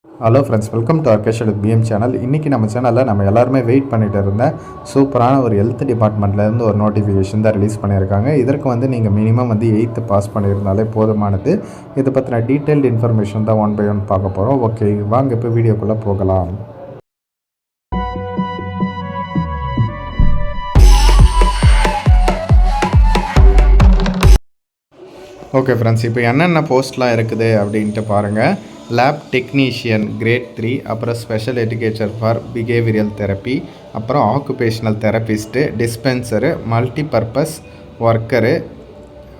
Hello friends, welcome to Arkesh PM channel. இன்றைக்கி நம்ம சேனலில் நம்ம எல்லாருமே வெயிட் பண்ணிகிட்டு இருந்த சூப்பரான ஒரு ஹெல்த் டிபார்ட்மெண்ட்லேருந்து ஒரு நோட்டிஃபிகேஷன் தான் ரிலீஸ் பண்ணியிருக்காங்க. இதற்கு வந்து நீங்கள் மினிமம் வந்து 8th பாஸ் பண்ணியிருந்தாலே போதுமானது. இதை பற்றின டீட்டெயில்டு இன்ஃபர்மேஷன் தான் ஒன் பை ஒன் பார்க்க போகிறோம். ஓகே, வாங்க இப்போ வீடியோக்குள்ளே போகலாம். ஓகே ஃப்ரெண்ட்ஸ், இப்போ என்னென்ன போஸ்ட்லாம் இருக்குது அப்படின்ட்டு பாருங்கள். லேப் டெக்னீஷியன் கிரேட் 3, அப்புறம் special educator for behavioural therapy, அப்புறம் occupational therapist, dispenser, multipurpose worker,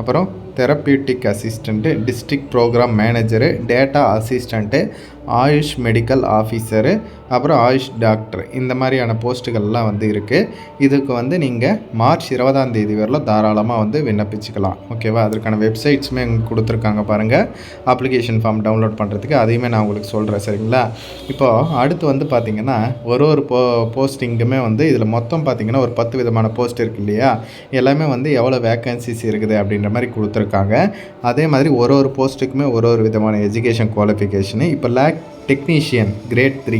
அப்புறம் therapeutic assistant, district programme manager, data assistant, Ayush medical officer, அப்புறம் ஆயுஷ் டாக்டர், இந்த மாதிரியான போஸ்ட்டுகள்லாம் வந்து இருக்குது. இதுக்கு வந்து நீங்கள் மார்ச் 20ஆம் வரலாம் தாராளமாக வந்து விண்ணப்பிச்சுக்கலாம். ஓகேவா? அதற்கான வெப்சைட்ஸுமே உங்களுக்கு கொடுத்துருக்காங்க பாருங்கள். அப்ளிகேஷன் ஃபார்ம் டவுன்லோட் பண்ணுறதுக்கு அதையுமே நான் உங்களுக்கு சொல்கிறேன், சரிங்களா? இப்போது அடுத்து வந்து பார்த்திங்கன்னா ஒரு போஸ்டிங்குமே வந்து இதில் மொத்தம் பார்த்திங்கன்னா ஒரு 10 விதமான போஸ்ட் இருக்குது இல்லையா? எல்லாமே வந்து எவ்வளோ வேக்கன்சிஸ் இருக்குது அப்படின்ற மாதிரி கொடுத்துருக்காங்க. அதே மாதிரி ஒரு போஸ்ட்டுக்குமே ஒரு விதமான எஜுகேஷன் குவாலிஃபிகேஷனு. இப்போ டெக்னீஷியன் கிரேட் 3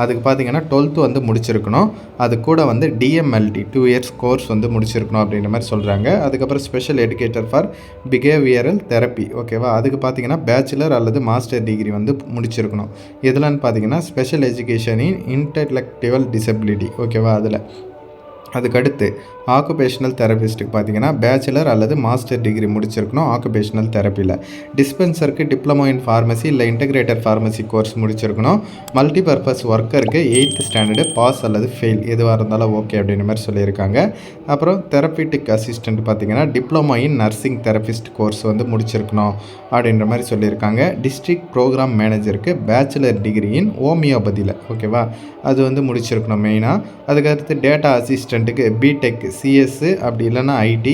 அதுக்கு பார்த்திங்கன்னா 12th வந்து முடிச்சிருக்கணும். அது கூட வந்து டிஎம்எல்டி 2 இயர்ஸ் கோர்ஸ் வந்து முடிச்சிருக்கணும் அப்படின்ற மாதிரி சொல்கிறாங்க. அதுக்கப்புறம் special educator for behavioural therapy, ஓகேவா? அதுக்கு பார்த்திங்கன்னா பேச்சுலர் அல்லது மாஸ்டர் டிகிரி வந்து முடிச்சிருக்கணும். எதுலன்னு பார்த்திங்கன்னா special education in intellectual disability, ஓகேவா? அதுக்கடுத்து ஆக்குபேஷனல் தெரபிஸ்ட்டுக்கு பார்த்திங்கன்னா பேச்சுலர் அல்லது மாஸ்டர் டிகிரி முடிச்சிருக்கணும் ஆக்குபேஷனல் தெரப்பியில். டிஸ்பென்சருக்கு டிப்ளமோ இன் ஃபார்மசி இல்லை இன்டெகிரேட்டட் ஃபார்மசி கோர்ஸ் முடிச்சிருக்கணும். மல்டிபர்பஸ் ஒர்க்கருக்கு 8th ஸ்டாண்டர்டு பாஸ் அல்லது ஃபெயில் எதுவாக இருந்தாலும் ஓகே அப்படின்ற மாதிரி சொல்லியிருக்காங்க. அப்புறம் தெரப்பியூட்டிக் அசிஸ்டண்ட் பார்த்திங்கன்னா diploma in nursing therapist course வந்து முடிச்சிருக்கணும் அப்படின்ற மாதிரி சொல்லியிருக்காங்க. டிஸ்ட்ரிக்ட் ப்ரோக்ராம் மேனேஜருக்கு பேச்சுலர் டிகிரி இன் ஹோமியோபதியில், ஓகேவா? அது வந்து முடிச்சிருக்கணும் மெயினாக. அதுக்கடுத்து டேட்டா அசிஸ்டண்ட்டுக்கு பிடெக் சிஎஸ்ஸு, அப்படி இல்லைன்னா ஐடி,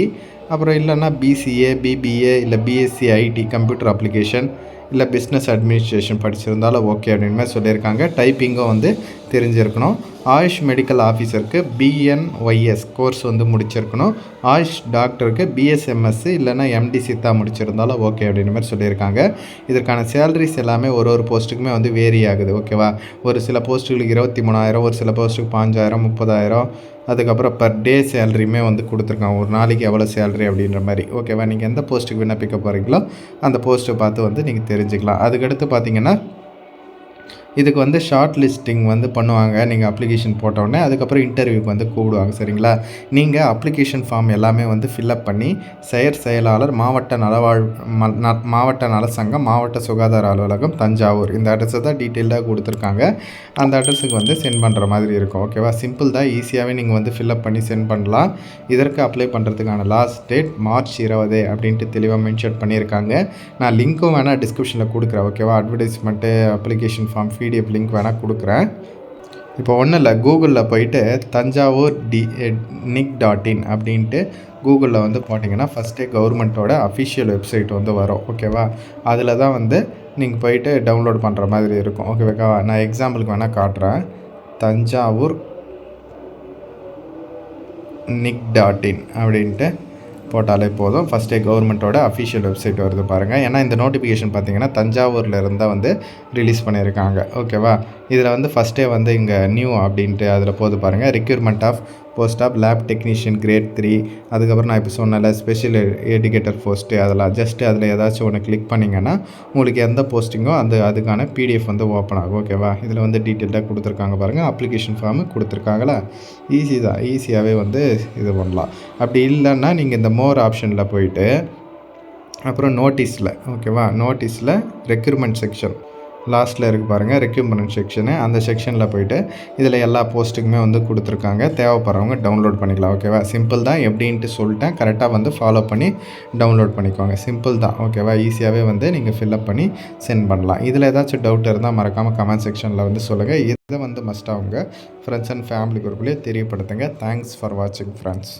அப்புறம் இல்லைன்னா பிசிஏ, பிபிஏ, இல்லை பிஎஸ்சி ஐடி கம்ப்யூட்டர் அப்ளிகேஷன், இல்லை பிஸ்னஸ் அட்மினிஸ்ட்ரேஷன் படிச்சிருந்தாலும் ஓகே அப்படின்னு மாதிரி சொல்லியிருக்காங்க. டைப்பிங்கும் வந்து தெரிஞ்சிருக்கணும். ஆயுஷ் மெடிக்கல் ஆஃபீஸருக்கு பிஎன்ஒய்எஸ் கோர்ஸ் வந்து முடிச்சிருக்கணும். ஆயுஷ் டாக்டருக்கு பிஎஸ்எம்எஸ் இல்லைனா எம்டி சித்தா முடிச்சிருந்தாலும் ஓகே அப்படின்னு மாதிரி சொல்லியிருக்காங்க. இதற்கான சேலரிஸ் எல்லாமே ஒரு போஸ்ட்டுக்குமே வந்து வேரி ஆகுது, ஓகேவா? ஒரு சில போஸ்ட்டுகளுக்கு 23,000, ஒரு சில போஸ்ட்டுக்கு 5,000, 30,000, அதுக்கப்புறம் பர் டே சேலரியுமே வந்து கொடுத்துருக்காங்க. ஒரு நாளைக்கு எவ்வளோ சேலரி அப்படின்ற மாதிரி, ஓகேவா? நீங்கள் எந்த போஸ்ட்டுக்கு விண்ணப்பிக்க போகிறீங்களோ அந்த போஸ்ட்டை பார்த்து வந்து நீங்கள் தெரிஞ்சுக்கலாம். அதுக்கடுத்து பார்த்தீங்கன்னா இதுக்கு வந்து ஷார்ட் லிஸ்டிங் வந்து பண்ணுவாங்க. நீங்கள் அப்ளிகேஷன் போட்டோடனே அதுக்கப்புறம் இன்டர்வியூக்கு வந்து கூப்பிடுவாங்க, சரிங்களா? நீங்கள் அப்ளிகேஷன் ஃபார்ம் எல்லாமே வந்து ஃபில்அப் பண்ணி செயலாளர், மாவட்ட நலசங்கம், மாவட்ட சுகாதார அலுவலகம், தஞ்சாவூர், இந்த அட்ரஸை தான் டீட்டெயில்டாக கொடுத்துருக்காங்க. அந்த அட்ரஸுக்கு வந்து சென்ட் பண்ணுற மாதிரி இருக்கும், ஓகேவா? சிம்பிள் தான், ஈஸியாகவே நீங்கள் வந்து ஃபில்அப் பண்ணி சென்ட் பண்ணலாம். இதற்கு அப்ளை பண்ணுறதுக்கான லாஸ்ட் டேட் மார்ச் 20 அப்படின்ட்டு தெளிவாக மென்ஷன் பண்ணியிருக்காங்க. நான் லிங்க்கும் வேணால் டிஸ்கிரிப்ஷனில் கொடுக்குறேன், ஓகேவா? Advertisement, application form PDF link வேணால் கொடுக்குறேன். இப்போ ஒன்றும் இல்லை, கூகுளில் போயிட்டு தஞ்சாவூர் nic.in அப்படின்ட்டு கூகுளில் வந்து போட்டிங்கன்னா ஃபஸ்ட்டே கவர்மெண்ட்டோட அஃபிஷியல் வெப்சைட் வந்து வரும், ஓகேவா? அதில் தான் வந்து நீங்கள் போயிட்டு டவுன்லோட் பண்ணுற மாதிரி இருக்கும், ஓகேவா? நான் எக்ஸாம்பிளுக்கு வேணால் காட்டுறேன். தஞ்சாவூர் nic.in அப்படின்ட்டு போட்டாலே போதும். ஃபஸ்ட்டே கவர்மெண்ட்டோட அஃபிஷியல் வெப்சைட் வருது பாருங்கள். ஏன்னா இந்த நோட்டிஃபிகேஷன் பார்த்திங்கன்னா தஞ்சாவூரில் இருந்தால் வந்து ரிலீஸ் பண்ணியிருக்காங்க, ஓகேவா? இதில் வந்து ஃபஸ்ட்டே வந்து இங்கே நியூ அப்படின்ட்டு அதில் போது பாருங்கள். Requirement of post of lab technician grade 3, அதுக்கப்புறம் நான் இப்போ சொன்னல ஸ்பெஷல் எஜுகேட்டர் போஸ்ட்டு, அதெல்லாம் ஜஸ்ட்டு அதில் ஏதாச்சும் ஒன்று கிளிக் பண்ணிங்கன்னா உங்களுக்கு எந்த போஸ்டிங்கோ அதுக்கான பிடிஎஃப் வந்து ஓப்பன் ஆகும், ஓகேவா? இதில் வந்து டீட்டெயில்டாக கொடுத்துருக்காங்க பாருங்கள். அப்ளிகேஷன் ஃபார்மு கொடுத்துருக்காங்களா? ஈஸி தான், ஈஸியாகவே வந்து இது பண்ணலாம். அப்படி இல்லைன்னா நீங்கள் இந்த மோர் ஆப்ஷனில் போயிட்டு அப்புறம் நோட்டீஸில், ஓகேவா? நோட்டீஸில் ரெக்ரூட்மெண்ட் செக்ஷன் லாஸ்ட்டில் இருக்குது பாருங்கள், ரெக்யூர்மெண்ட் செக்ஷனு. அந்த செக்ஷனில் போய்ட்டு இதில் எல்லா போஸ்ட்டுக்குமே வந்து கொடுத்துருக்காங்க. தேவைப்படுறவங்க டவுன்லோட் பண்ணிக்கலாம், ஓகேவா? சிம்பிள் தான், எப்படின்ட்டு சொல்லிட்டேன். கரெக்டாக வந்து ஃபாலோ பண்ணி டவுன்லோட் பண்ணிக்கோங்க. சிம்பிள் தான், ஓகேவா? ஈஸியாகவே வந்து நீங்கள் ஃபில்அப் பண்ணி சென்ட் பண்ணலாம். இதில் ஏதாச்சும் டவுட் இருந்தால் மறக்காமல் கமெண்ட் செக்ஷனில் வந்து சொல்லுங்கள். இதை வந்து மஸ்ட்டாக உங்கள் ஃப்ரெண்ட்ஸ் அண்ட் ஃபேமிலி குரூப்லேயே தெரியப்படுத்துங்க. தேங்க்ஸ் ஃபார் வாட்சிங் ஃப்ரெண்ட்ஸ்.